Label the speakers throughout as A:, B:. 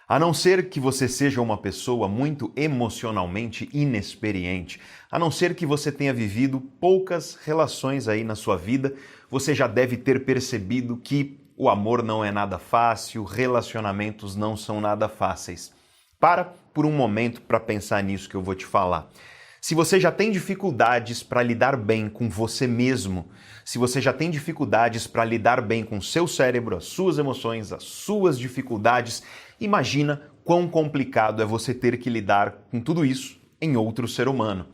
A: A não ser que você seja uma pessoa muito emocionalmente inexperiente, a não ser que você tenha vivido poucas relações aí na sua vida, você já deve ter percebido que o amor não é nada fácil, relacionamentos não são nada fáceis. Para por um momento para pensar nisso que eu vou te falar. Se você já tem dificuldades para lidar bem com você mesmo, se você já tem dificuldades para lidar bem com o seu cérebro, as suas emoções, as suas dificuldades, imagina quão complicado é você ter que lidar com tudo isso em outro ser humano.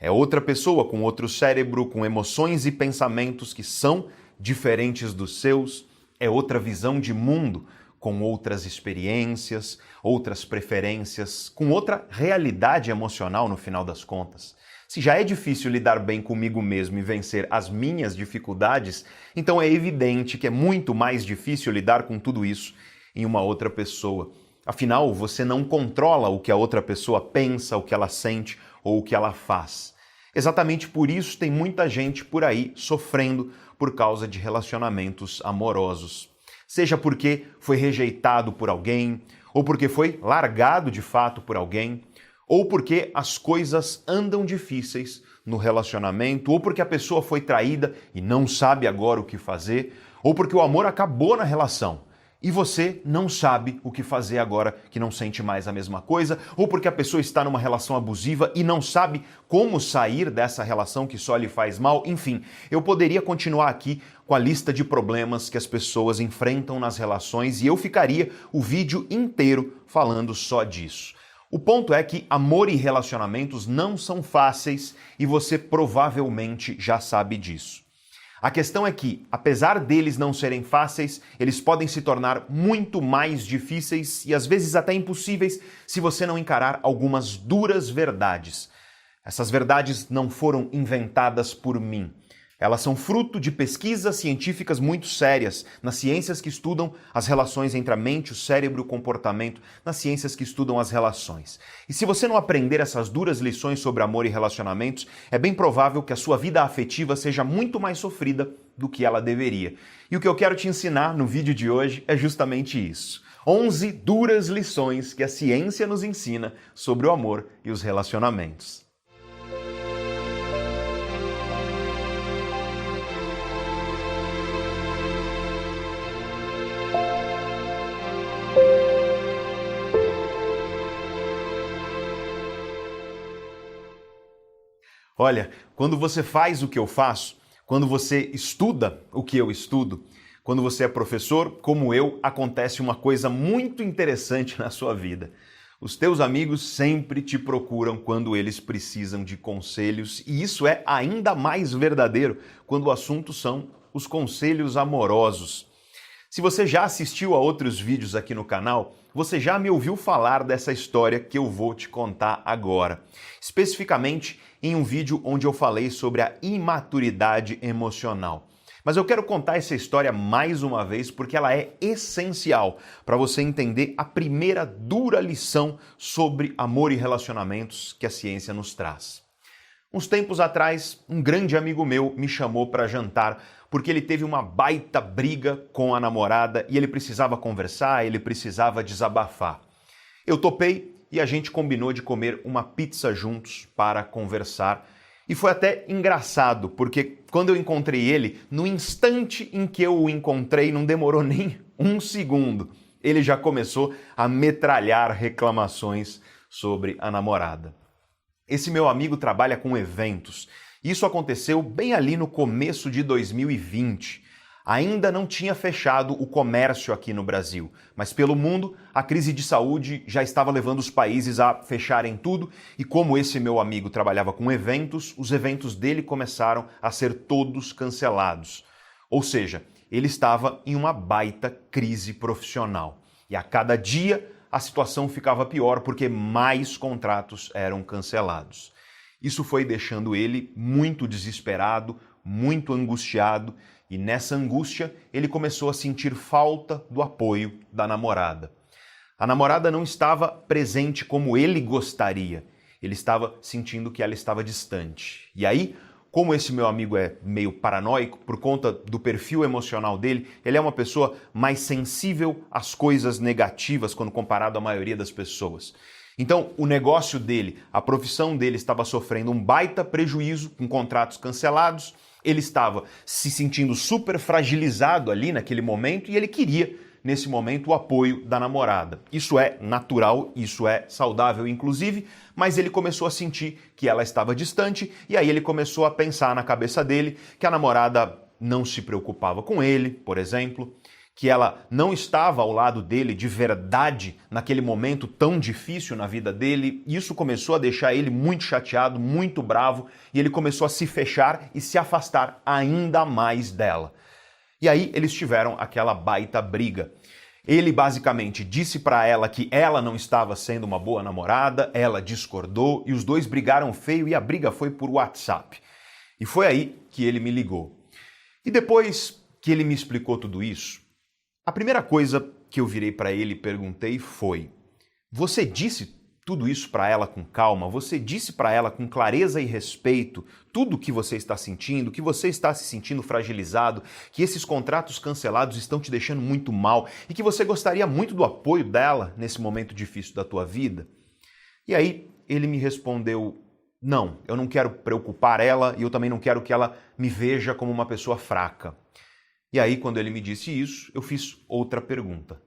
A: É outra pessoa com outro cérebro, com emoções e pensamentos que são diferentes dos seus, é outra visão de mundo, com outras experiências, outras preferências, com outra realidade emocional no final das contas. Se já é difícil lidar bem comigo mesmo e vencer as minhas dificuldades, então é evidente que é muito mais difícil lidar com tudo isso em uma outra pessoa. Afinal, você não controla o que a outra pessoa pensa, o que ela sente ou o que ela faz. Exatamente por isso tem muita gente por aí sofrendo por causa de relacionamentos amorosos. Seja porque foi rejeitado por alguém, ou porque foi largado de fato por alguém, ou porque as coisas andam difíceis no relacionamento, ou porque a pessoa foi traída e não sabe agora o que fazer, ou porque o amor acabou na relação e você não sabe o que fazer agora que não sente mais a mesma coisa, ou porque a pessoa está numa relação abusiva e não sabe como sair dessa relação que só lhe faz mal. Enfim, eu poderia continuar aqui com a lista de problemas que as pessoas enfrentam nas relações e eu ficaria o vídeo inteiro falando só disso. O ponto é que amor e relacionamentos não são fáceis e você provavelmente já sabe disso. A questão é que, apesar deles não serem fáceis, eles podem se tornar muito mais difíceis e às vezes até impossíveis se você não encarar algumas duras verdades. Essas verdades não foram inventadas por mim. Elas são fruto de pesquisas científicas muito sérias, nas ciências que estudam as relações entre a mente, o cérebro e o comportamento, nas ciências que estudam as relações. E se você não aprender essas duras lições sobre amor e relacionamentos, é bem provável que a sua vida afetiva seja muito mais sofrida do que ela deveria. E o que eu quero te ensinar no vídeo de hoje é justamente isso. 11 duras lições que a ciência nos ensina sobre o amor e os relacionamentos. Olha, quando você faz o que eu faço, quando você estuda o que eu estudo, quando você é professor, como eu, acontece uma coisa muito interessante na sua vida. Os teus amigos sempre te procuram quando eles precisam de conselhos, e isso é ainda mais verdadeiro quando o assunto são os conselhos amorosos. Se você já assistiu a outros vídeos aqui no canal, você já me ouviu falar dessa história que eu vou te contar agora. Especificamente em um vídeo onde eu falei sobre a imaturidade emocional. Mas eu quero contar essa história mais uma vez porque ela é essencial para você entender a primeira dura lição sobre amor e relacionamentos que a ciência nos traz. Uns tempos atrás, um grande amigo meu me chamou para jantar porque ele teve uma baita briga com a namorada e ele precisava conversar, ele precisava desabafar. Eu topei e a gente combinou de comer uma pizza juntos para conversar. E foi até engraçado, porque quando eu encontrei ele, no instante em que eu o encontrei, não demorou nem um segundo, ele já começou a metralhar reclamações sobre a namorada. Esse meu amigo trabalha com eventos. Isso aconteceu bem ali no começo de 2020. Ainda não tinha fechado o comércio aqui no Brasil, mas pelo mundo a crise de saúde já estava levando os países a fecharem tudo e como esse meu amigo trabalhava com eventos, os eventos dele começaram a ser todos cancelados. Ou seja, ele estava em uma baita crise profissional. E a cada dia a situação ficava pior porque mais contratos eram cancelados. Isso foi deixando ele muito desesperado, muito angustiado, e nessa angústia ele começou a sentir falta do apoio da namorada. A namorada não estava presente como ele gostaria, ele estava sentindo que ela estava distante. E aí, como esse meu amigo é meio paranoico, por conta do perfil emocional dele, ele é uma pessoa mais sensível às coisas negativas quando comparado à maioria das pessoas. Então, o negócio dele, a profissão dele estava sofrendo um baita prejuízo com contratos cancelados, ele estava se sentindo super fragilizado ali naquele momento e ele queria, nesse momento, o apoio da namorada. Isso é natural, isso é saudável, inclusive, mas ele começou a sentir que ela estava distante e aí ele começou a pensar na cabeça dele que a namorada não se preocupava com ele, por exemplo, que ela não estava ao lado dele de verdade naquele momento tão difícil na vida dele. Isso começou a deixar ele muito chateado, muito bravo, e ele começou a se fechar e se afastar ainda mais dela. E aí eles tiveram aquela baita briga. Ele basicamente disse para ela que ela não estava sendo uma boa namorada, ela discordou e os dois brigaram feio e a briga foi por WhatsApp. E foi aí que ele me ligou. E depois que ele me explicou tudo isso, a primeira coisa que eu virei para ele e perguntei foi: você disse tudo isso para ela com calma? Você disse para ela com clareza e respeito tudo o que você está sentindo, que você está se sentindo fragilizado, que esses contratos cancelados estão te deixando muito mal e que você gostaria muito do apoio dela nesse momento difícil da tua vida? E aí ele me respondeu: não, eu não quero preocupar ela e eu também não quero que ela me veja como uma pessoa fraca. E aí, quando ele me disse isso, eu fiz outra pergunta.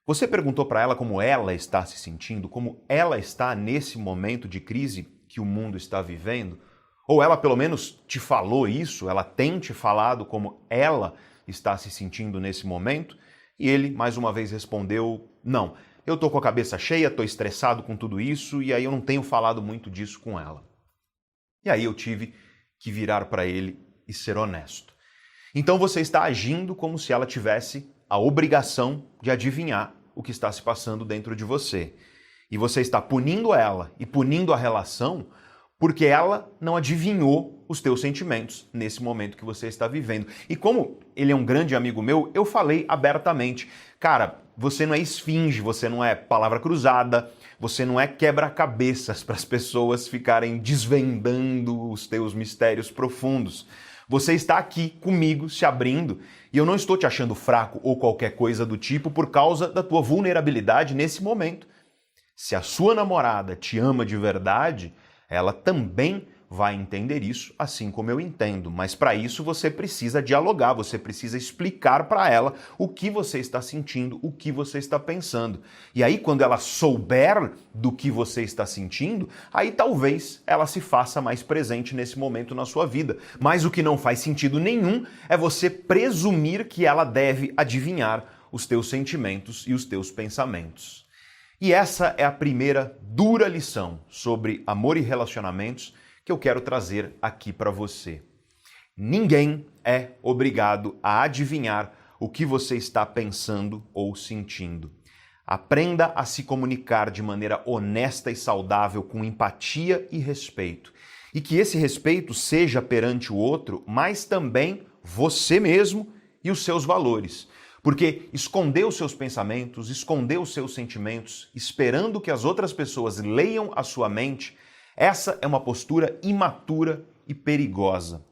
A: Você perguntou para ela como ela está se sentindo, como ela está nesse momento de crise que o mundo está vivendo? Ou ela pelo menos te falou isso? Ela tem te falado como ela está se sentindo nesse momento? E ele, mais uma vez, respondeu: não, eu tô com a cabeça cheia, tô estressado com tudo isso e aí eu não tenho falado muito disso com ela. E aí eu tive que virar para ele e ser honesto. Então você está agindo como se ela tivesse a obrigação de adivinhar o que está se passando dentro de você. E você está punindo ela e punindo a relação porque ela não adivinhou os teus sentimentos nesse momento que você está vivendo. E como ele é um grande amigo meu, eu falei abertamente: cara, você não é esfinge, você não é palavra cruzada, você não é quebra-cabeças para as pessoas ficarem desvendando os teus mistérios profundos. Você está aqui comigo, se abrindo, e eu não estou te achando fraco ou qualquer coisa do tipo por causa da tua vulnerabilidade nesse momento. Se a sua namorada te ama de verdade, ela também vai entender isso, assim como eu entendo. Mas para isso você precisa dialogar, você precisa explicar para ela o que você está sentindo, o que você está pensando. E aí, quando ela souber do que você está sentindo, aí talvez ela se faça mais presente nesse momento na sua vida. Mas o que não faz sentido nenhum é você presumir que ela deve adivinhar os teus sentimentos e os teus pensamentos. E essa é a primeira dura lição sobre amor e relacionamentos que eu quero trazer aqui para você. Ninguém é obrigado a adivinhar o que você está pensando ou sentindo. Aprenda a se comunicar de maneira honesta e saudável, com empatia e respeito. E que esse respeito seja perante o outro, mas também você mesmo e os seus valores. Porque esconder os seus pensamentos, esconder os seus sentimentos, esperando que as outras pessoas leiam a sua mente, essa é uma postura imatura e perigosa.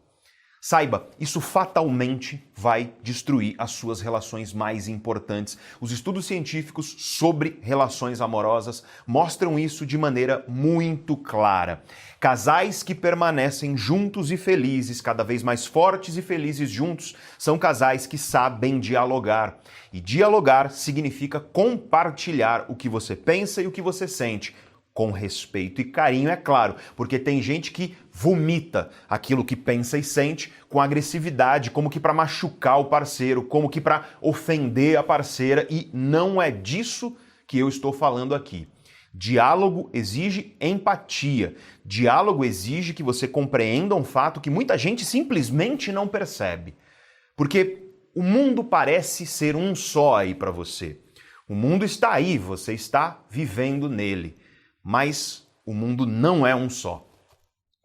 A: Saiba, isso fatalmente vai destruir as suas relações mais importantes. Os estudos científicos sobre relações amorosas mostram isso de maneira muito clara. Casais que permanecem juntos e felizes, cada vez mais fortes e felizes juntos, são casais que sabem dialogar. E dialogar significa compartilhar o que você pensa e o que você sente. Com respeito e carinho, é claro, porque tem gente que vomita aquilo que pensa e sente com agressividade, como que para machucar o parceiro, como que para ofender a parceira, e não é disso que eu estou falando aqui. Diálogo exige empatia. Diálogo exige que você compreenda um fato que muita gente simplesmente não percebe. Porque o mundo parece ser um só aí para você. O mundo está aí, você está vivendo nele. Mas o mundo não é um só.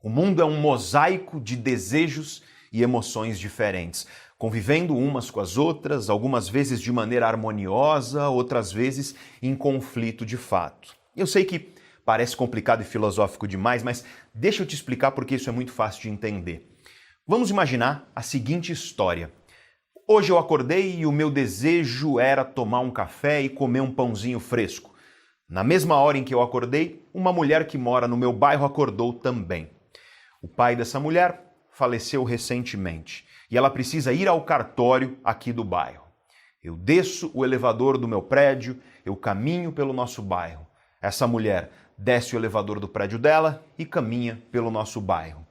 A: O mundo é um mosaico de desejos e emoções diferentes, convivendo umas com as outras, algumas vezes de maneira harmoniosa, outras vezes em conflito de fato. Eu sei que parece complicado e filosófico demais, mas deixa eu te explicar porque isso é muito fácil de entender. Vamos imaginar a seguinte história. Hoje eu acordei e o meu desejo era tomar um café e comer um pãozinho fresco. Na mesma hora em que eu acordei, uma mulher que mora no meu bairro acordou também. O pai dessa mulher faleceu recentemente e ela precisa ir ao cartório aqui do bairro. Eu desço o elevador do meu prédio, eu caminho pelo nosso bairro. Essa mulher desce o elevador do prédio dela e caminha pelo nosso bairro.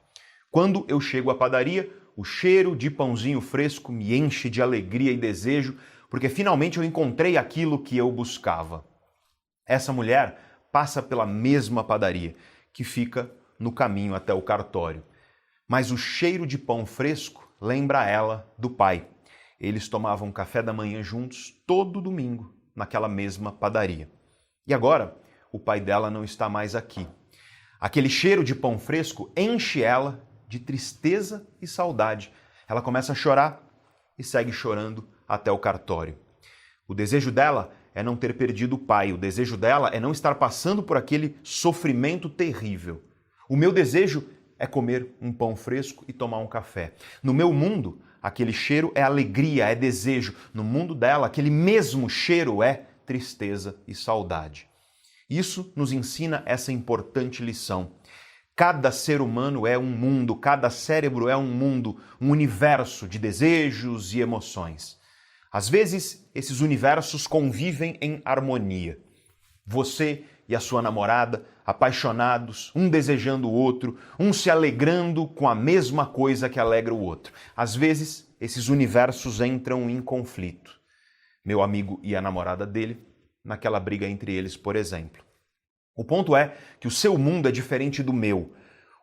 A: Quando eu chego à padaria, o cheiro de pãozinho fresco me enche de alegria e desejo, porque finalmente eu encontrei aquilo que eu buscava. Essa mulher passa pela mesma padaria, que fica no caminho até o cartório. Mas o cheiro de pão fresco lembra ela do pai. Eles tomavam café da manhã juntos todo domingo, naquela mesma padaria. E agora, o pai dela não está mais aqui. Aquele cheiro de pão fresco enche ela de tristeza e saudade. Ela começa a chorar e segue chorando até o cartório. O desejo dela é não ter perdido o pai. O desejo dela é não estar passando por aquele sofrimento terrível. O meu desejo é comer um pão fresco e tomar um café. No meu mundo, aquele cheiro é alegria, é desejo. No mundo dela, aquele mesmo cheiro é tristeza e saudade. Isso nos ensina essa importante lição. Cada ser humano é um mundo, cada cérebro é um mundo, um universo de desejos e emoções. Às vezes, esses universos convivem em harmonia. Você e a sua namorada, apaixonados, um desejando o outro, um se alegrando com a mesma coisa que alegra o outro. Às vezes, esses universos entram em conflito. Meu amigo e a namorada dele, naquela briga entre eles, por exemplo. O ponto é que o seu mundo é diferente do meu.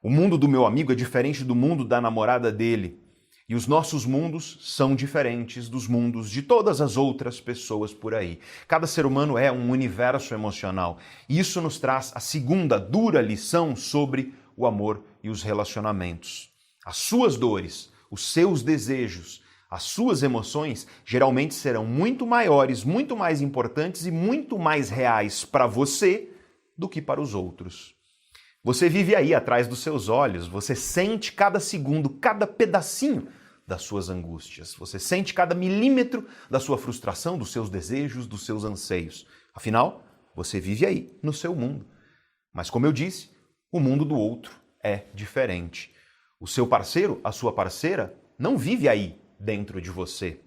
A: O mundo do meu amigo é diferente do mundo da namorada dele. E os nossos mundos são diferentes dos mundos de todas as outras pessoas por aí. Cada ser humano é um universo emocional. E isso nos traz a segunda dura lição sobre o amor e os relacionamentos. As suas dores, os seus desejos, as suas emoções geralmente serão muito maiores, muito mais importantes e muito mais reais para você do que para os outros. Você vive aí atrás dos seus olhos, você sente cada segundo, cada pedacinho das suas angústias, você sente cada milímetro da sua frustração, dos seus desejos, dos seus anseios. Afinal, você vive aí, no seu mundo. Mas como eu disse, o mundo do outro é diferente. O seu parceiro, a sua parceira, não vive aí dentro de você.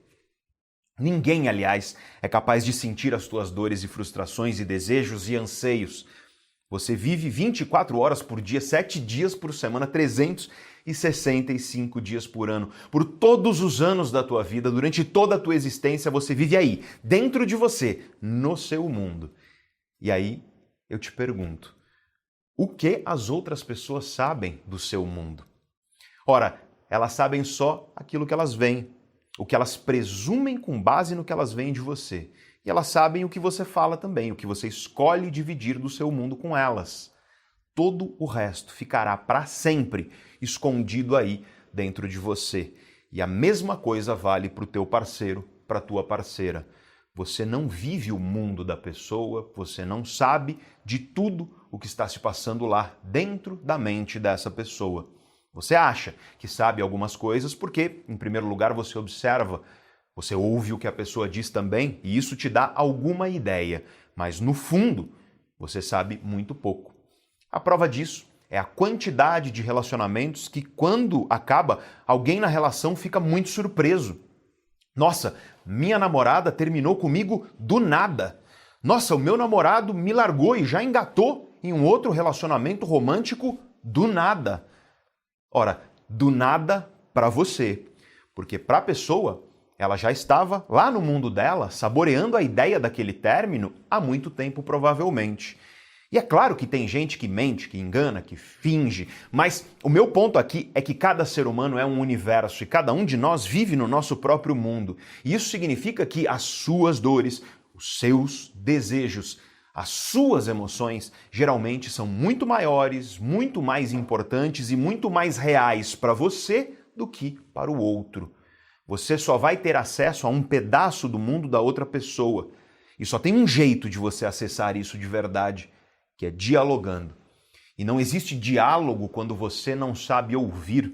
A: Ninguém, aliás, é capaz de sentir as tuas dores e frustrações e desejos e anseios. Você vive 24 horas por dia, 7 dias por semana, 365 dias por ano. Por todos os anos da tua vida, durante toda a tua existência, você vive aí, dentro de você, no seu mundo. E aí, eu te pergunto, o que as outras pessoas sabem do seu mundo? Ora, elas sabem só aquilo que elas veem, o que elas presumem com base no que elas veem de você. E elas sabem o que você fala também, o que você escolhe dividir do seu mundo com elas. Todo o resto ficará para sempre escondido aí dentro de você. E a mesma coisa vale para o teu parceiro, para a tua parceira. Você não vive o mundo da pessoa, você não sabe de tudo o que está se passando lá dentro da mente dessa pessoa. Você acha que sabe algumas coisas porque, em primeiro lugar, você observa, você ouve o que a pessoa diz também e isso te dá alguma ideia, mas no fundo você sabe muito pouco. A prova disso é a quantidade de relacionamentos que, quando acaba, alguém na relação fica muito surpreso. Nossa, minha namorada terminou comigo do nada. Nossa, o meu namorado me largou e já engatou em um outro relacionamento romântico do nada. Ora, do nada para você, porque para a pessoa ela já estava lá no mundo dela, saboreando a ideia daquele término há muito tempo, provavelmente. E é claro que tem gente que mente, que engana, que finge, mas o meu ponto aqui é que cada ser humano é um universo e cada um de nós vive no nosso próprio mundo. E isso significa que as suas dores, os seus desejos, as suas emoções geralmente são muito maiores, muito mais importantes e muito mais reais para você do que para o outro. Você só vai ter acesso a um pedaço do mundo da outra pessoa. E só tem um jeito de você acessar isso de verdade, que é dialogando. E não existe diálogo quando você não sabe ouvir.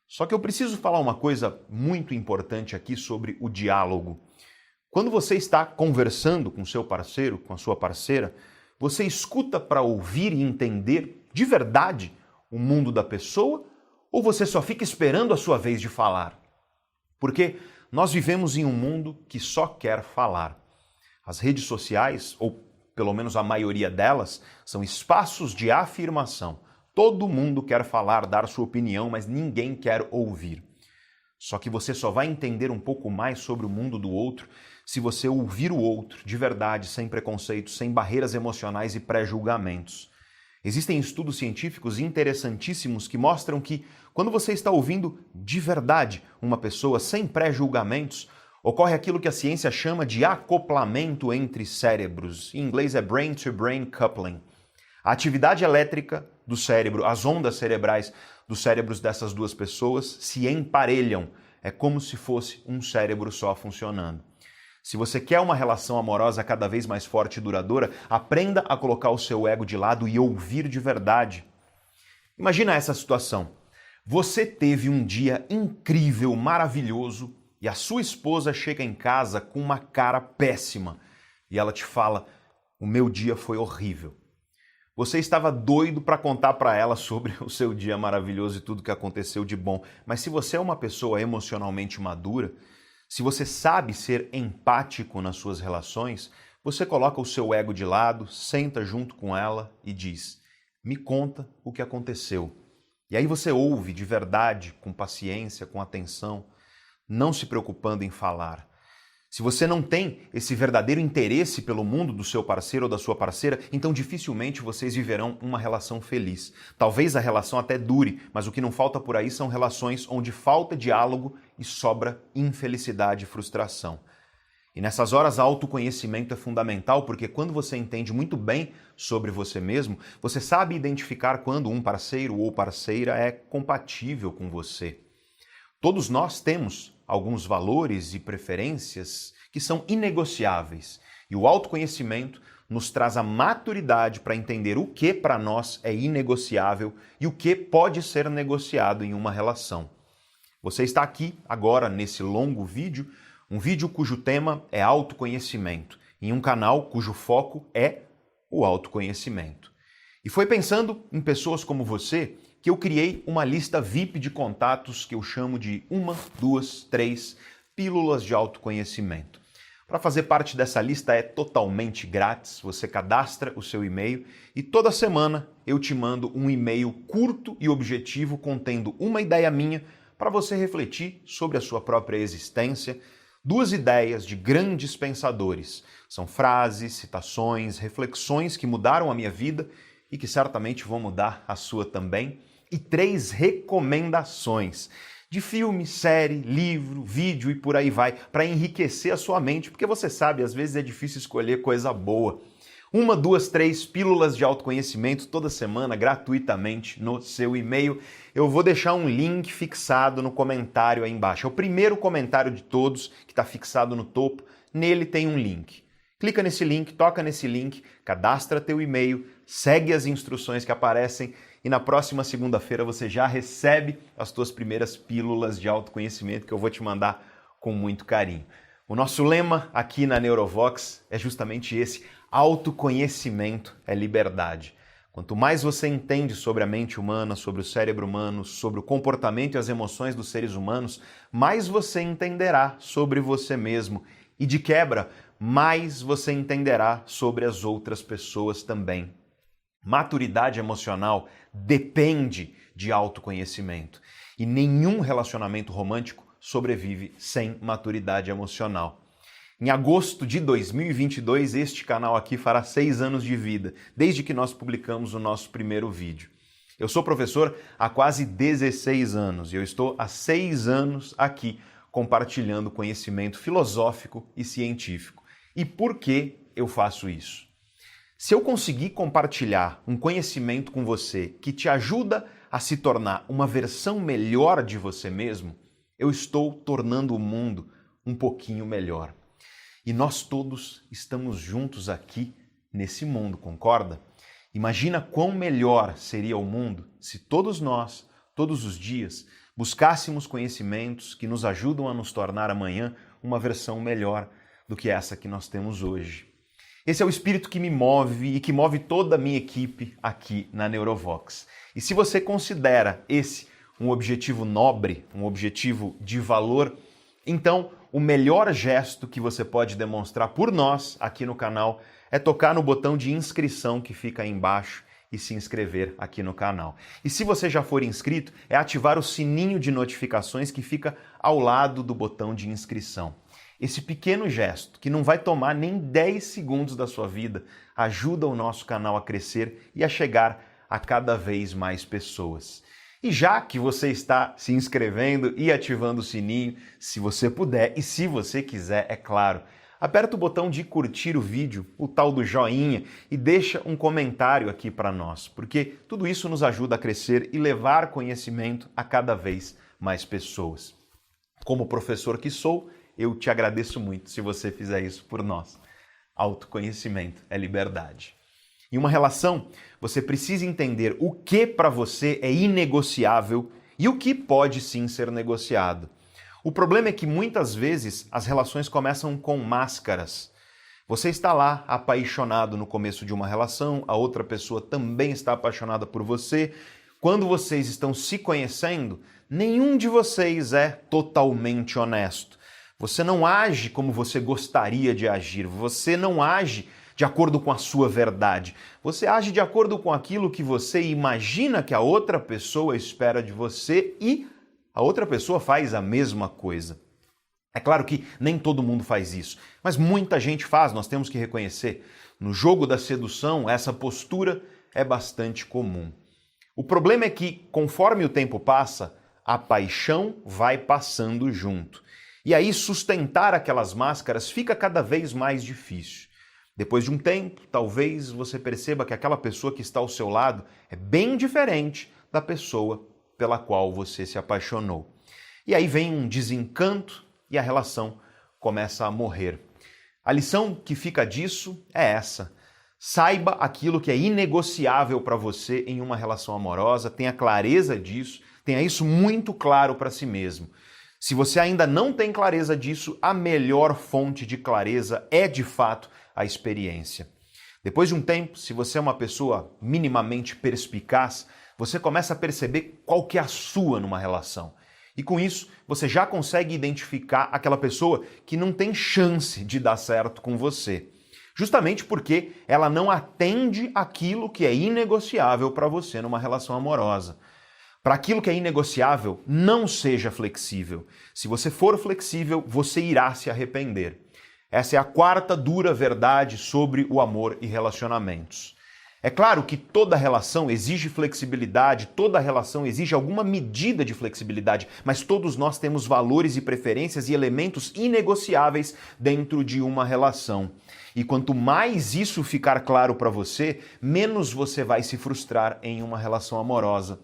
A: Só que eu preciso falar uma coisa muito importante aqui sobre o diálogo. Quando você está conversando com seu parceiro, com a sua parceira, você escuta para ouvir e entender de verdade o mundo da pessoa ou você só fica esperando a sua vez de falar? Porque nós vivemos em um mundo que só quer falar. As redes sociais, ou pelo menos a maioria delas, são espaços de afirmação. Todo mundo quer falar, dar sua opinião, mas ninguém quer ouvir. Só que você só vai entender um pouco mais sobre o mundo do outro se você ouvir o outro de verdade, sem preconceitos, sem barreiras emocionais e pré-julgamentos. Existem estudos científicos interessantíssimos que mostram que quando você está ouvindo de verdade uma pessoa sem pré-julgamentos, ocorre aquilo que a ciência chama de acoplamento entre cérebros. Em inglês é brain-to-brain coupling. A atividade elétrica do cérebro, as ondas cerebrais dos cérebros dessas duas pessoas se emparelham. É como se fosse um cérebro só funcionando. Se você quer uma relação amorosa cada vez mais forte e duradoura, aprenda a colocar o seu ego de lado e ouvir de verdade. Imagina essa situação. Você teve um dia incrível, maravilhoso, e a sua esposa chega em casa com uma cara péssima. E ela te fala, o meu dia foi horrível. Você estava doido para contar para ela sobre o seu dia maravilhoso e tudo que aconteceu de bom. Mas se você é uma pessoa emocionalmente madura, se você sabe ser empático nas suas relações, você coloca o seu ego de lado, senta junto com ela e diz, me conta o que aconteceu. E aí você ouve de verdade, com paciência, com atenção, não se preocupando em falar. Se você não tem esse verdadeiro interesse pelo mundo do seu parceiro ou da sua parceira, então dificilmente vocês viverão uma relação feliz. Talvez a relação até dure, mas o que não falta por aí são relações onde falta diálogo e sobra infelicidade e frustração. E nessas horas, autoconhecimento é fundamental, porque quando você entende muito bem sobre você mesmo, você sabe identificar quando um parceiro ou parceira é compatível com você. Todos nós temos alguns valores e preferências que são inegociáveis. E o autoconhecimento nos traz a maturidade para entender o que para nós é inegociável e o que pode ser negociado em uma relação. Você está aqui agora nesse longo vídeo, um vídeo cujo tema é autoconhecimento, em um canal cujo foco é o autoconhecimento. E foi pensando em pessoas como você que eu criei uma lista VIP de contatos que eu chamo de 1, 2, 3 pílulas de autoconhecimento. Para fazer parte dessa lista é totalmente grátis, você cadastra o seu e-mail e toda semana eu te mando um e-mail curto e objetivo contendo uma ideia minha para você refletir sobre a sua própria existência, 2 ideias de grandes pensadores. São frases, citações, reflexões que mudaram a minha vida e que certamente vão mudar a sua também. E 3 recomendações de filme, série, livro, vídeo e por aí vai, para enriquecer a sua mente, porque você sabe, às vezes é difícil escolher coisa boa. 1, 2, 3 pílulas de autoconhecimento toda semana, gratuitamente, no seu e-mail. Eu vou deixar um link fixado no comentário aí embaixo. É o primeiro comentário de todos que está fixado no topo. Nele tem um link. Clica nesse link, toca nesse link, cadastra teu e-mail, segue as instruções que aparecem e na próxima segunda-feira você já recebe as tuas primeiras pílulas de autoconhecimento que eu vou te mandar com muito carinho. O nosso lema aqui na Neurovox é justamente esse: autoconhecimento é liberdade. Quanto mais você entende sobre a mente humana, sobre o cérebro humano, sobre o comportamento e as emoções dos seres humanos, mais você entenderá sobre você mesmo e, de quebra, mais você entenderá sobre as outras pessoas também. Maturidade emocional depende de autoconhecimento e nenhum relacionamento romântico sobrevive sem maturidade emocional. Em agosto de 2022, este canal aqui fará 6 anos de vida, desde que nós publicamos o nosso primeiro vídeo. Eu sou professor há quase 16 anos e eu estou há 6 anos aqui compartilhando conhecimento filosófico e científico. E por que eu faço isso? Se eu conseguir compartilhar um conhecimento com você que te ajuda a se tornar uma versão melhor de você mesmo, eu estou tornando o mundo um pouquinho melhor. E nós todos estamos juntos aqui nesse mundo, concorda? Imagina quão melhor seria o mundo se todos nós, todos os dias, buscássemos conhecimentos que nos ajudam a nos tornar amanhã uma versão melhor do que essa que nós temos hoje. Esse é o espírito que me move e que move toda a minha equipe aqui na Neurovox. E se você considera esse um objetivo nobre, um objetivo de valor, então o melhor gesto que você pode demonstrar por nós aqui no canal é tocar no botão de inscrição que fica aí embaixo e se inscrever aqui no canal. E se você já for inscrito, é ativar o sininho de notificações que fica ao lado do botão de inscrição. Esse pequeno gesto, que não vai tomar nem 10 segundos da sua vida, ajuda o nosso canal a crescer e a chegar a cada vez mais pessoas. E já que você está se inscrevendo e ativando o sininho, se você puder e se você quiser, é claro, aperta o botão de curtir o vídeo, o tal do joinha, e deixa um comentário aqui para nós, porque tudo isso nos ajuda a crescer e levar conhecimento a cada vez mais pessoas. Como professor que sou, eu te agradeço muito se você fizer isso por nós. Autoconhecimento é liberdade. Em uma relação, você precisa entender o que para você é inegociável e o que pode sim ser negociado. O problema é que muitas vezes as relações começam com máscaras. Você está lá apaixonado no começo de uma relação, a outra pessoa também está apaixonada por você. Quando vocês estão se conhecendo, nenhum de vocês é totalmente honesto. Você não age como você gostaria de agir, você não age de acordo com a sua verdade. Você age de acordo com aquilo que você imagina que a outra pessoa espera de você e a outra pessoa faz a mesma coisa. É claro que nem todo mundo faz isso, mas muita gente faz, nós temos que reconhecer. No jogo da sedução, essa postura é bastante comum. O problema é que, conforme o tempo passa, a paixão vai passando junto. E aí sustentar aquelas máscaras fica cada vez mais difícil. Depois de um tempo, talvez você perceba que aquela pessoa que está ao seu lado é bem diferente da pessoa pela qual você se apaixonou. E aí vem um desencanto e a relação começa a morrer. A lição que fica disso é essa. Saiba aquilo que é inegociável para você em uma relação amorosa, tenha clareza disso, tenha isso muito claro para si mesmo. Se você ainda não tem clareza disso, a melhor fonte de clareza é, de fato, a experiência. Depois de um tempo, se você é uma pessoa minimamente perspicaz, você começa a perceber qual que é a sua numa relação. E com isso, você já consegue identificar aquela pessoa que não tem chance de dar certo com você. Justamente porque ela não atende aquilo que é inegociável para você numa relação amorosa. Para aquilo que é inegociável, não seja flexível. Se você for flexível, você irá se arrepender. Essa é a quarta dura verdade sobre o amor e relacionamentos. É claro que toda relação exige flexibilidade, toda relação exige alguma medida de flexibilidade, mas todos nós temos valores e preferências e elementos inegociáveis dentro de uma relação. E quanto mais isso ficar claro para você, menos você vai se frustrar em uma relação amorosa.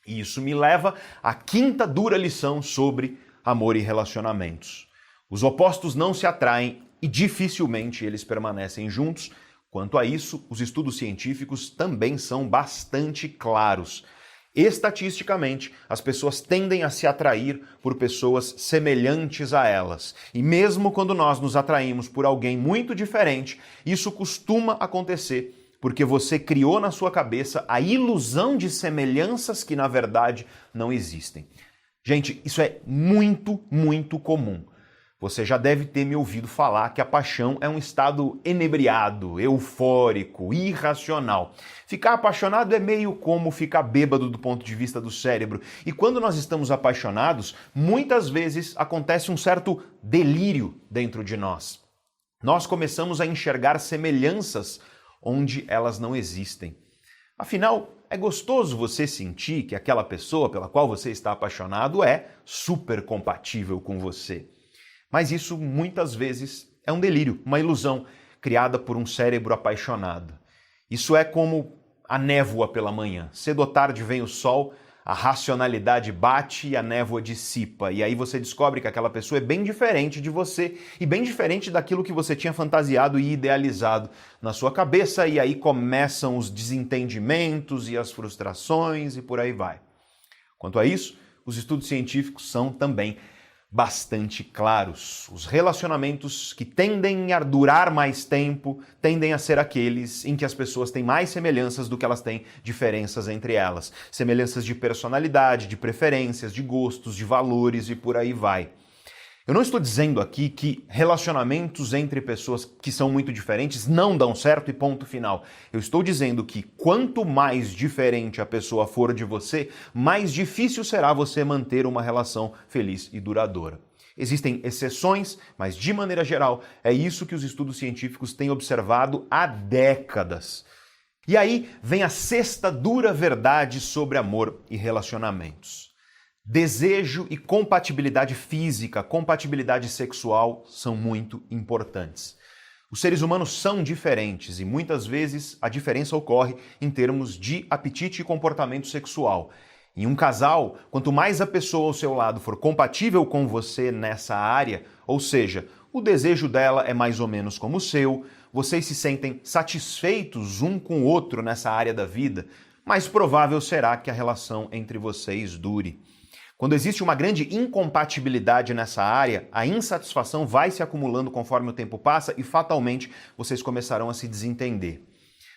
A: E isso me leva à quinta dura lição sobre amor e relacionamentos. Os opostos não se atraem e dificilmente eles permanecem juntos. Quanto a isso, os estudos científicos também são bastante claros. Estatisticamente, as pessoas tendem a se atrair por pessoas semelhantes a elas. E mesmo quando nós nos atraímos por alguém muito diferente, isso costuma acontecer porque você criou na sua cabeça a ilusão de semelhanças que, na verdade, não existem. Gente, isso é muito, muito comum. Você já deve ter me ouvido falar que a paixão é um estado enebriado, eufórico, irracional. Ficar apaixonado é meio como ficar bêbado do ponto de vista do cérebro. E quando nós estamos apaixonados, muitas vezes acontece um certo delírio dentro de nós. Nós começamos a enxergar semelhanças onde elas não existem. Afinal, é gostoso você sentir que aquela pessoa pela qual você está apaixonado é super compatível com você. Mas isso muitas vezes é um delírio, uma ilusão criada por um cérebro apaixonado. Isso é como a névoa pela manhã. Cedo ou tarde vem o sol, a racionalidade bate e a névoa dissipa. E aí você descobre que aquela pessoa é bem diferente de você e bem diferente daquilo que você tinha fantasiado e idealizado na sua cabeça. E aí começam os desentendimentos e as frustrações e por aí vai. Quanto a isso, os estudos científicos são também bastante claros. Os relacionamentos que tendem a durar mais tempo tendem a ser aqueles em que as pessoas têm mais semelhanças do que elas têm diferenças entre elas. Semelhanças de personalidade, de preferências, de gostos, de valores e por aí vai. Eu não estou dizendo aqui que relacionamentos entre pessoas que são muito diferentes não dão certo e ponto final. Eu estou dizendo que quanto mais diferente a pessoa for de você, mais difícil será você manter uma relação feliz e duradoura. Existem exceções, mas de maneira geral é isso que os estudos científicos têm observado há décadas. E aí vem a sexta dura verdade sobre amor e relacionamentos. Desejo e compatibilidade física, compatibilidade sexual são muito importantes. Os seres humanos são diferentes e muitas vezes a diferença ocorre em termos de apetite e comportamento sexual. Em um casal, quanto mais a pessoa ao seu lado for compatível com você nessa área, ou seja, o desejo dela é mais ou menos como o seu, vocês se sentem satisfeitos um com o outro nessa área da vida, mais provável será que a relação entre vocês dure. Quando existe uma grande incompatibilidade nessa área, a insatisfação vai se acumulando conforme o tempo passa e fatalmente vocês começarão a se desentender.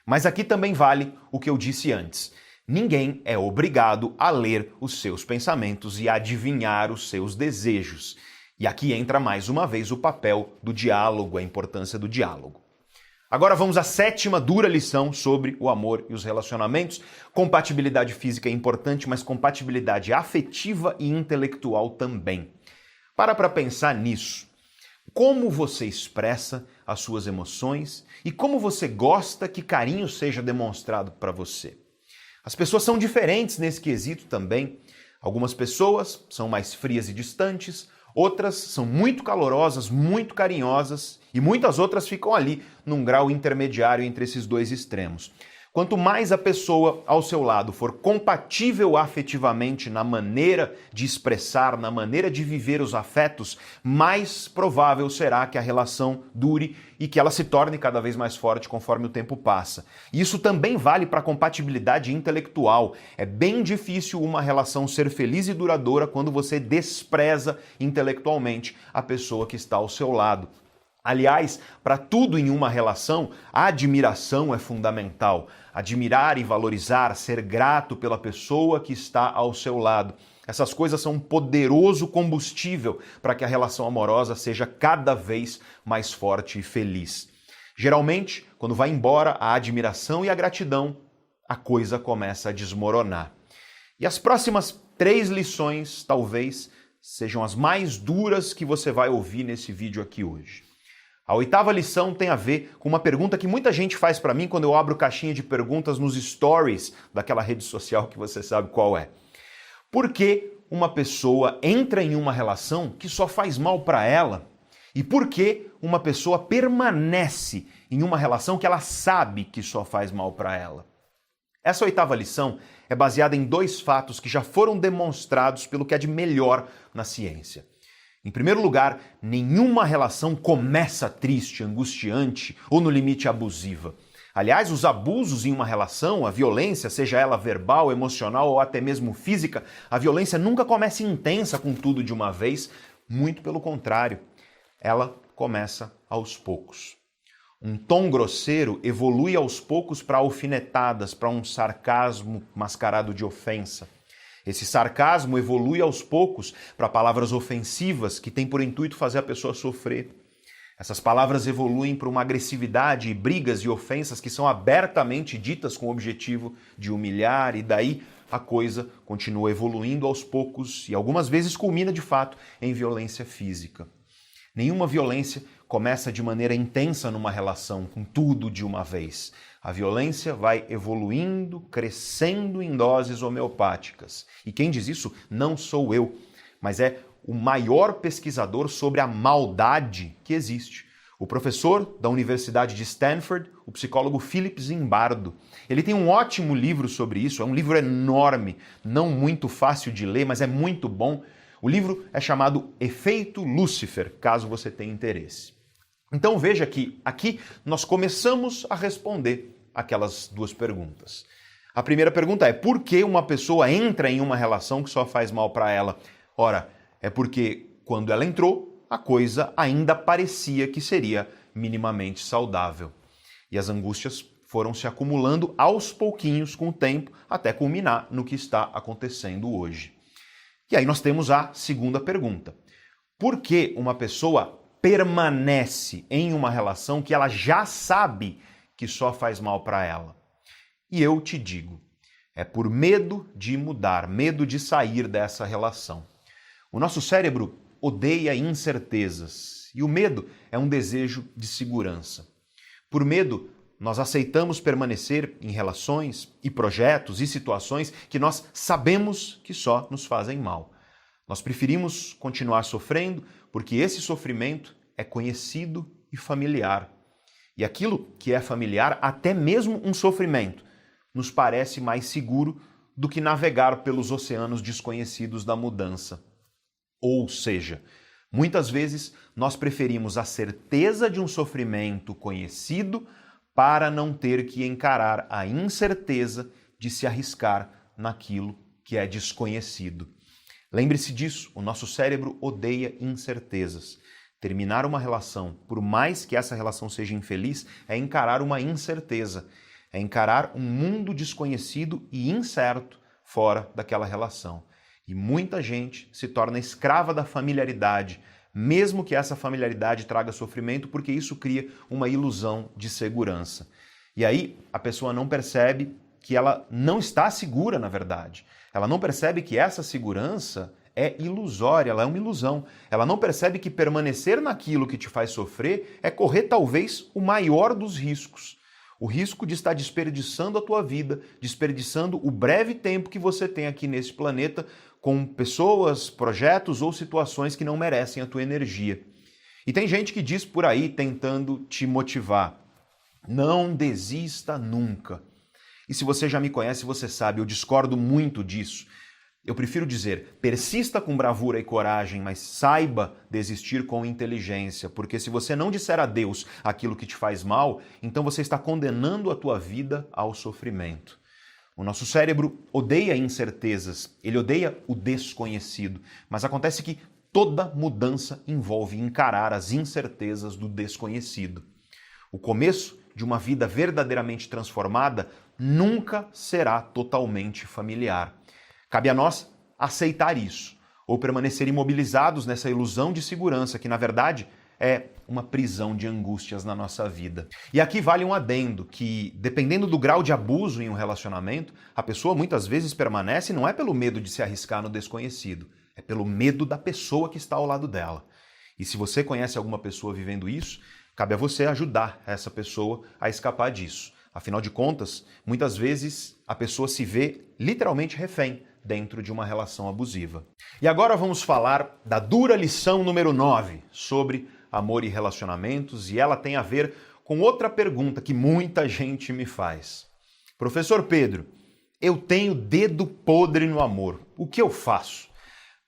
A: Mas aqui também vale o que eu disse antes. Ninguém é obrigado a ler os seus pensamentos e adivinhar os seus desejos. E aqui entra mais uma vez o papel do diálogo, a importância do diálogo. Agora vamos à sétima dura lição sobre o amor e os relacionamentos. Compatibilidade física é importante, mas compatibilidade afetiva e intelectual também. Para pensar nisso. Como você expressa as suas emoções e como você gosta que carinho seja demonstrado para você. As pessoas são diferentes nesse quesito também. Algumas pessoas são mais frias e distantes, outras são muito calorosas, muito carinhosas e muitas outras ficam ali num grau intermediário entre esses dois extremos. Quanto mais a pessoa ao seu lado for compatível afetivamente na maneira de expressar, na maneira de viver os afetos, mais provável será que a relação dure e que ela se torne cada vez mais forte conforme o tempo passa. Isso também vale para a compatibilidade intelectual. É bem difícil uma relação ser feliz e duradoura quando você despreza intelectualmente a pessoa que está ao seu lado. Aliás, para tudo em uma relação, a admiração é fundamental. Admirar e valorizar, ser grato pela pessoa que está ao seu lado. Essas coisas são um poderoso combustível para que a relação amorosa seja cada vez mais forte e feliz. Geralmente, quando vai embora a admiração e a gratidão, a coisa começa a desmoronar. E as próximas 3 lições, talvez, sejam as mais duras que você vai ouvir nesse vídeo aqui hoje. A 8ª lição tem a ver com uma pergunta que muita gente faz para mim quando eu abro caixinha de perguntas nos stories daquela rede social que você sabe qual é. Por que uma pessoa entra em uma relação que só faz mal para ela? E por que uma pessoa permanece em uma relação que ela sabe que só faz mal para ela? Essa 8ª lição é baseada em 2 fatos que já foram demonstrados pelo que é de melhor na ciência. Em primeiro lugar, nenhuma relação começa triste, angustiante ou no limite abusiva. Aliás, os abusos em uma relação, a violência, seja ela verbal, emocional ou até mesmo física, a violência nunca começa intensa com tudo de uma vez, muito pelo contrário. Ela começa aos poucos. Um tom grosseiro evolui aos poucos para alfinetadas, para um sarcasmo mascarado de ofensa. Esse sarcasmo evolui aos poucos para palavras ofensivas que têm por intuito fazer a pessoa sofrer. Essas palavras evoluem para uma agressividade e brigas e ofensas que são abertamente ditas com o objetivo de humilhar e daí a coisa continua evoluindo aos poucos e algumas vezes culmina de fato em violência física. Nenhuma violência começa de maneira intensa numa relação, com tudo de uma vez. A violência vai evoluindo, crescendo em doses homeopáticas. E quem diz isso não sou eu, mas é o maior pesquisador sobre a maldade que existe. O professor da Universidade de Stanford, o psicólogo Philip Zimbardo. Ele tem um ótimo livro sobre isso, é um livro enorme, não muito fácil de ler, mas é muito bom. O livro é chamado Efeito Lúcifer, caso você tenha interesse. Então veja que aqui nós começamos a responder aquelas 2 perguntas. A primeira pergunta é: por que uma pessoa entra em uma relação que só faz mal para ela? Ora, é porque quando ela entrou, a coisa ainda parecia que seria minimamente saudável. E as angústias foram se acumulando aos pouquinhos com o tempo, até culminar no que está acontecendo hoje. E aí nós temos a segunda pergunta: por que uma pessoa permanece em uma relação que ela já sabe que só faz mal para ela? E eu te digo, é por medo de mudar, medo de sair dessa relação. O nosso cérebro odeia incertezas e o medo é um desejo de segurança. Por medo, nós aceitamos permanecer em relações e projetos e situações que nós sabemos que só nos fazem mal. Nós preferimos continuar sofrendo porque esse sofrimento é conhecido e familiar. E aquilo que é familiar, até mesmo um sofrimento, nos parece mais seguro do que navegar pelos oceanos desconhecidos da mudança. Ou seja, muitas vezes nós preferimos a certeza de um sofrimento conhecido para não ter que encarar a incerteza de se arriscar naquilo que é desconhecido. Lembre-se disso, o nosso cérebro odeia incertezas. Terminar uma relação, por mais que essa relação seja infeliz, é encarar uma incerteza, é encarar um mundo desconhecido e incerto fora daquela relação. E muita gente se torna escrava da familiaridade, mesmo que essa familiaridade traga sofrimento, porque isso cria uma ilusão de segurança. E aí a pessoa não percebe que ela não está segura, na verdade. Ela não percebe que essa segurança é ilusória, ela é uma ilusão. Ela não percebe que permanecer naquilo que te faz sofrer é correr talvez o maior dos riscos. O risco de estar desperdiçando a tua vida, desperdiçando o breve tempo que você tem aqui nesse planeta com pessoas, projetos ou situações que não merecem a tua energia. E tem gente que diz por aí tentando te motivar: não desista nunca. E se você já me conhece, você sabe, eu discordo muito disso. Eu prefiro dizer, persista com bravura e coragem, mas saiba desistir com inteligência, porque se você não disser adeus àquilo que te faz mal, então você está condenando a tua vida ao sofrimento. O nosso cérebro odeia incertezas, ele odeia o desconhecido, mas acontece que toda mudança envolve encarar as incertezas do desconhecido. O começo de uma vida verdadeiramente transformada nunca será totalmente familiar. Cabe a nós aceitar isso, ou permanecer imobilizados nessa ilusão de segurança, que na verdade é uma prisão de angústias na nossa vida. E aqui vale um adendo, que dependendo do grau de abuso em um relacionamento, a pessoa muitas vezes permanece não é pelo medo de se arriscar no desconhecido, é pelo medo da pessoa que está ao lado dela. E se você conhece alguma pessoa vivendo isso, cabe a você ajudar essa pessoa a escapar disso. Afinal de contas, muitas vezes a pessoa se vê literalmente refém dentro de uma relação abusiva. E agora vamos falar da dura lição número 9 sobre amor e relacionamentos, e ela tem a ver com outra pergunta que muita gente me faz. Professor Pedro, eu tenho dedo podre no amor, o que eu faço?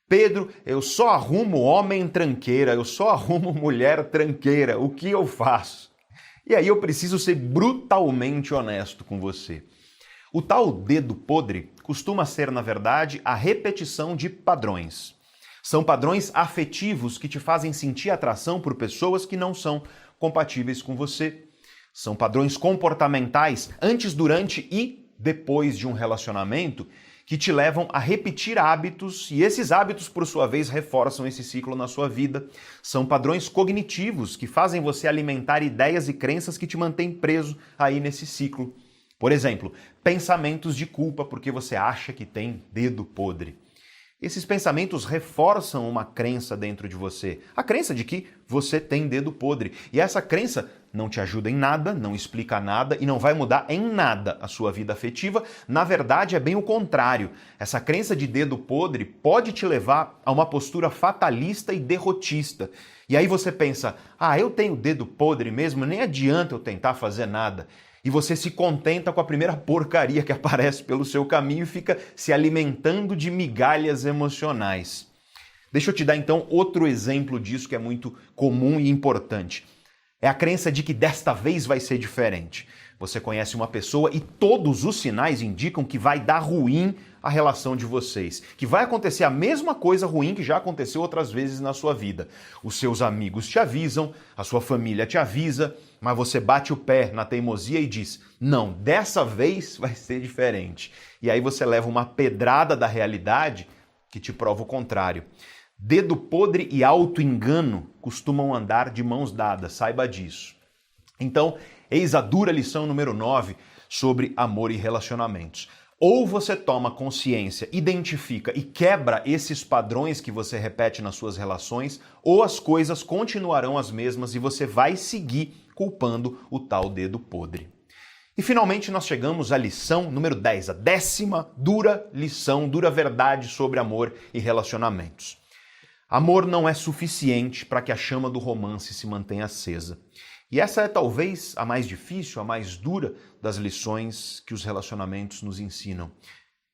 A: Pedro, eu só arrumo homem tranqueira, eu só arrumo mulher tranqueira, o que eu faço? E aí eu preciso ser brutalmente honesto com você. O tal dedo podre costuma ser, na verdade, a repetição de padrões. São padrões afetivos que te fazem sentir atração por pessoas que não são compatíveis com você. São padrões comportamentais antes, durante e depois de um relacionamento que te levam a repetir hábitos e esses hábitos, por sua vez, reforçam esse ciclo na sua vida. São padrões cognitivos que fazem você alimentar ideias e crenças que te mantêm preso aí nesse ciclo. Por exemplo, pensamentos de culpa porque você acha que tem dedo podre. Esses pensamentos reforçam uma crença dentro de você, a crença de que você tem dedo podre. E essa crença não te ajuda em nada, não explica nada e não vai mudar em nada a sua vida afetiva. Na verdade, é bem o contrário. Essa crença de dedo podre pode te levar a uma postura fatalista e derrotista. E aí você pensa, eu tenho dedo podre mesmo, nem adianta eu tentar fazer nada. E você se contenta com a primeira porcaria que aparece pelo seu caminho e fica se alimentando de migalhas emocionais. Deixa eu te dar então outro exemplo disso que é muito comum e importante. É a crença de que desta vez vai ser diferente. Você conhece uma pessoa e todos os sinais indicam que vai dar ruim a relação de vocês, que vai acontecer a mesma coisa ruim que já aconteceu outras vezes na sua vida. Os seus amigos te avisam, a sua família te avisa, mas você bate o pé na teimosia e diz: não, dessa vez vai ser diferente. E aí você leva uma pedrada da realidade que te prova o contrário. Dedo podre e auto-engano costumam andar de mãos dadas, saiba disso. Então, eis a dura lição número 9 sobre amor e relacionamentos. Ou você toma consciência, identifica e quebra esses padrões que você repete nas suas relações, ou as coisas continuarão as mesmas e você vai seguir culpando o tal dedo podre. E finalmente nós chegamos à lição número 10, a 10ª dura lição, dura verdade sobre amor e relacionamentos. Amor não é suficiente para que a chama do romance se mantenha acesa. E essa é talvez a mais difícil, a mais dura das lições que os relacionamentos nos ensinam.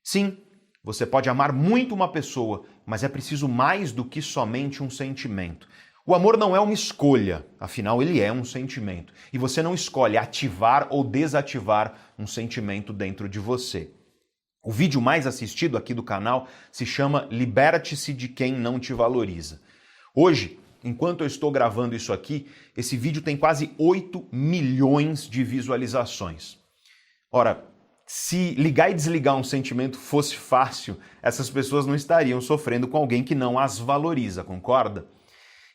A: Sim, você pode amar muito uma pessoa, mas é preciso mais do que somente um sentimento. O amor não é uma escolha, afinal ele é um sentimento. E você não escolhe ativar ou desativar um sentimento dentro de você. O vídeo mais assistido aqui do canal se chama Liberte-se de quem não te valoriza. Hoje, enquanto eu estou gravando isso aqui, esse vídeo tem quase 8 milhões de visualizações. Ora, se ligar e desligar um sentimento fosse fácil, essas pessoas não estariam sofrendo com alguém que não as valoriza, concorda?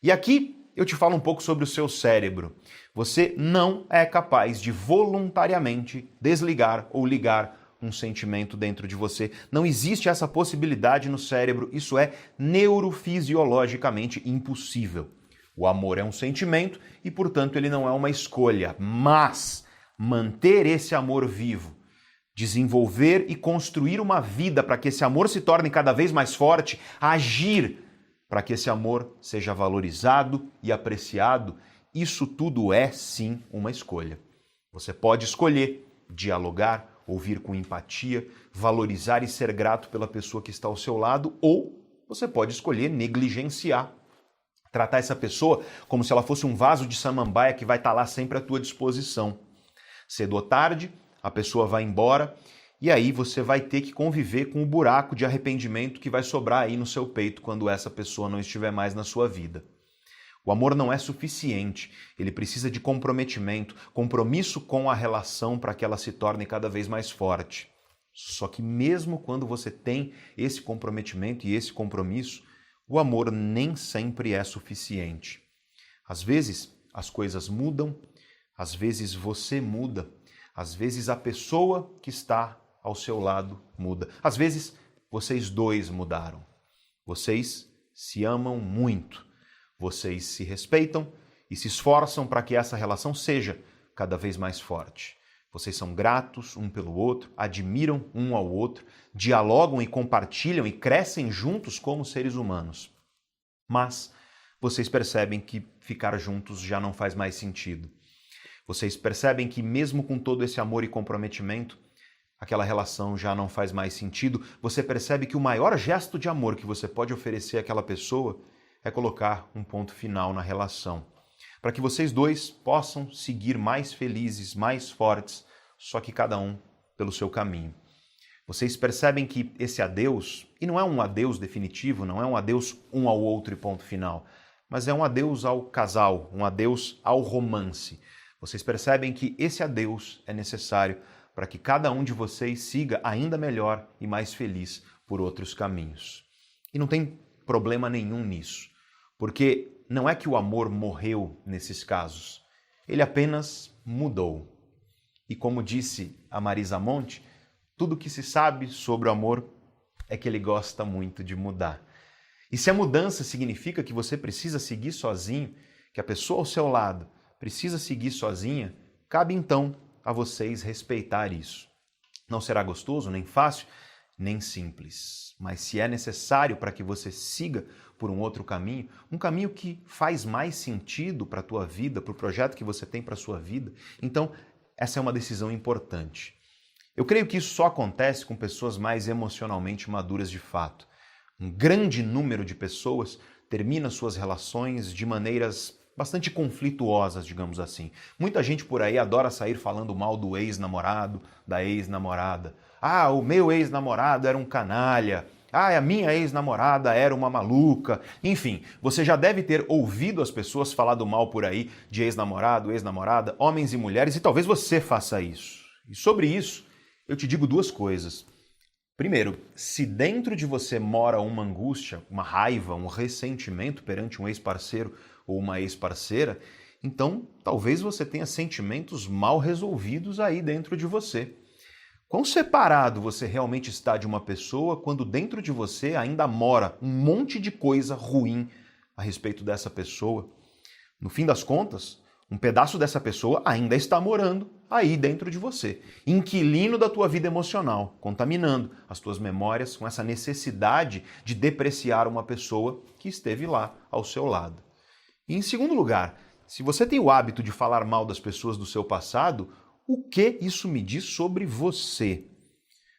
A: E aqui eu te falo um pouco sobre o seu cérebro. Você não é capaz de voluntariamente desligar ou ligar um sentimento dentro de você. Não existe essa possibilidade no cérebro, isso é neurofisiologicamente impossível. O amor é um sentimento e, portanto, ele não é uma escolha, mas manter esse amor vivo, desenvolver e construir uma vida para que esse amor se torne cada vez mais forte, agir para que esse amor seja valorizado e apreciado, isso tudo é sim uma escolha. Você pode escolher dialogar, ouvir com empatia, valorizar e ser grato pela pessoa que está ao seu lado, ou você pode escolher negligenciar. Tratar essa pessoa como se ela fosse um vaso de samambaia que vai estar lá sempre à tua disposição. Cedo ou tarde, a pessoa vai embora e aí você vai ter que conviver com o buraco de arrependimento que vai sobrar aí no seu peito quando essa pessoa não estiver mais na sua vida. O amor não é suficiente, ele precisa de comprometimento, compromisso com a relação para que ela se torne cada vez mais forte. Só que mesmo quando você tem esse comprometimento e esse compromisso, o amor nem sempre é suficiente. Às vezes as coisas mudam, às vezes você muda, às vezes a pessoa que está ao seu lado muda. Às vezes vocês dois mudaram. Vocês se amam muito. Vocês se respeitam e se esforçam para que essa relação seja cada vez mais forte. Vocês são gratos um pelo outro, admiram um ao outro, dialogam e compartilham e crescem juntos como seres humanos. Mas vocês percebem que ficar juntos já não faz mais sentido. Vocês percebem que mesmo com todo esse amor e comprometimento, aquela relação já não faz mais sentido. Você percebe que o maior gesto de amor que você pode oferecer àquela pessoa é colocar um ponto final na relação, para que vocês dois possam seguir mais felizes, mais fortes, só que cada um pelo seu caminho. Vocês percebem que esse adeus, e não é um adeus definitivo, não é um adeus um ao outro e ponto final, mas é um adeus ao casal, um adeus ao romance. Vocês percebem que esse adeus é necessário para que cada um de vocês siga ainda melhor e mais feliz por outros caminhos. E não tem problema nenhum nisso. Porque não é que o amor morreu nesses casos, ele apenas mudou. E como disse a Marisa Monte, tudo que se sabe sobre o amor é que ele gosta muito de mudar. E se a mudança significa que você precisa seguir sozinho, que a pessoa ao seu lado precisa seguir sozinha, cabe então a vocês respeitar isso. Não será gostoso, nem fácil, nem simples. Mas se é necessário para que você siga por um outro caminho, um caminho que faz mais sentido para a tua vida, para o projeto que você tem para a sua vida, então essa é uma decisão importante. Eu creio que isso só acontece com pessoas mais emocionalmente maduras de fato. Um grande número de pessoas termina suas relações de maneiras bastante conflituosas, digamos assim. Muita gente por aí adora sair falando mal do ex-namorado, da ex-namorada. Ah, o meu ex-namorado era um canalha. Ah, a minha ex-namorada era uma maluca. Enfim, você já deve ter ouvido as pessoas falando mal por aí de ex-namorado, ex-namorada, homens e mulheres, e talvez você faça isso. E sobre isso, eu te digo duas coisas. Primeiro, se dentro de você mora uma angústia, uma raiva, um ressentimento perante um ex-parceiro ou uma ex-parceira, então talvez você tenha sentimentos mal resolvidos aí dentro de você. Quão separado você realmente está de uma pessoa quando dentro de você ainda mora um monte de coisa ruim a respeito dessa pessoa? No fim das contas, um pedaço dessa pessoa ainda está morando aí dentro de você, inquilino da tua vida emocional, contaminando as tuas memórias com essa necessidade de depreciar uma pessoa que esteve lá ao seu lado. E em segundo lugar, se você tem o hábito de falar mal das pessoas do seu passado, o que isso me diz sobre você?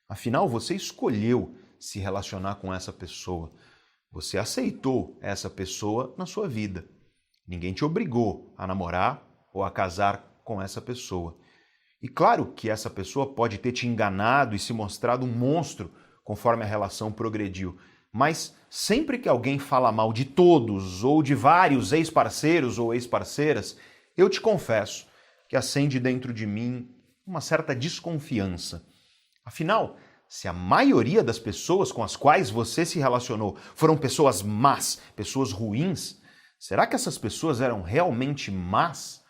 A: Afinal, você escolheu se relacionar com essa pessoa. Você aceitou essa pessoa na sua vida. Ninguém te obrigou a namorar ou a casar com essa pessoa. E claro que essa pessoa pode ter te enganado e se mostrado um monstro conforme a relação progrediu. Mas sempre que alguém fala mal de todos ou de vários ex-parceiros ou ex-parceiras, eu te confesso que acende dentro de mim uma certa desconfiança. Afinal, se a maioria das pessoas com as quais você se relacionou foram pessoas más, pessoas ruins, será que essas pessoas eram realmente más?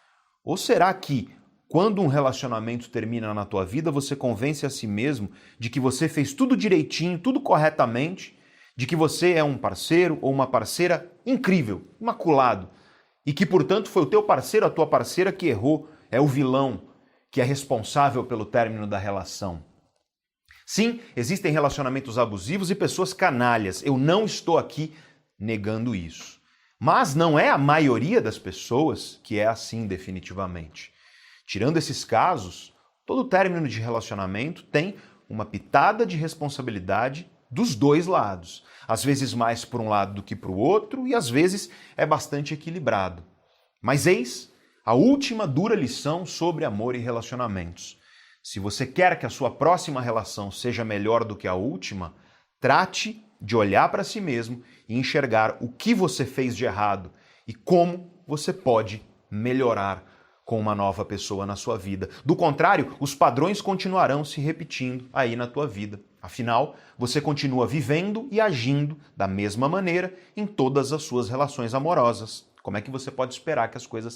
A: Ou será que, quando um relacionamento termina na tua vida, você convence a si mesmo de que você fez tudo direitinho, tudo corretamente, de que você é um parceiro ou uma parceira incrível, imaculado, e que, portanto, foi o teu parceiro, a tua parceira que errou, é o vilão, que é responsável pelo término da relação? Sim, existem relacionamentos abusivos e pessoas canalhas. Eu não estou aqui negando isso. Mas não é a maioria das pessoas que é assim definitivamente. Tirando esses casos, todo término de relacionamento tem uma pitada de responsabilidade dos dois lados. Às vezes mais por um lado do que para o outro e às vezes é bastante equilibrado. Mas eis a última dura lição sobre amor e relacionamentos. Se você quer que a sua próxima relação seja melhor do que a última, trate de olhar para si mesmo e enxergar o que você fez de errado e como você pode melhorar com uma nova pessoa na sua vida. Do contrário, os padrões continuarão se repetindo aí na tua vida. Afinal, você continua vivendo e agindo da mesma maneira em todas as suas relações amorosas. Como é que você pode esperar que as coisas sejam